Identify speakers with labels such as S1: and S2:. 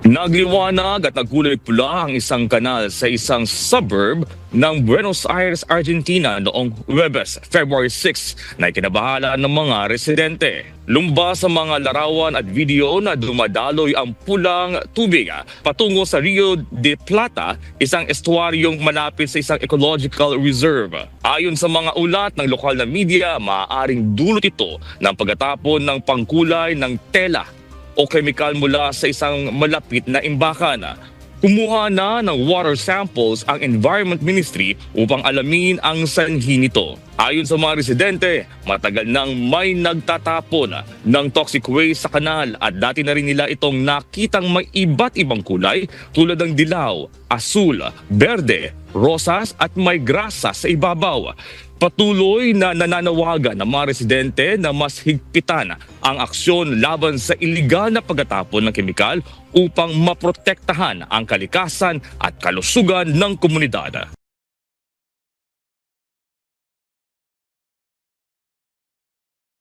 S1: Nagliwanag at nagkulay pula ang isang kanal sa isang suburb ng Buenos Aires, Argentina noong Huwebes, February 6 na ikinabahala ng mga residente. Lumbas sa mga larawan at video na dumadaloy ang pulang tubig patungo sa Rio de Plata, isang estuaryong malapit sa isang ecological reserve. Ayon sa mga ulat ng lokal na media, maaaring dulot ito ng pagkatapon ng pangkulay ng tela o kemikal mula sa isang malapit na imbakan. Kumuha na ng water samples ang Environment Ministry upang alamin ang sanhi nito. Ayon sa mga residente, matagal nang may nagtatapon ng toxic waste sa kanal at dati na rin nila itong nakitang may iba't ibang kulay tulad ng dilaw, asul, berde, rosas at may grasa sa ibabaw. Patuloy na nananawagan ng mga residente na mas higpitan ang aksyon laban sa iligal na pagtatapon ng kemikal upang maprotektahan ang kalikasan at kalusugan ng komunidad.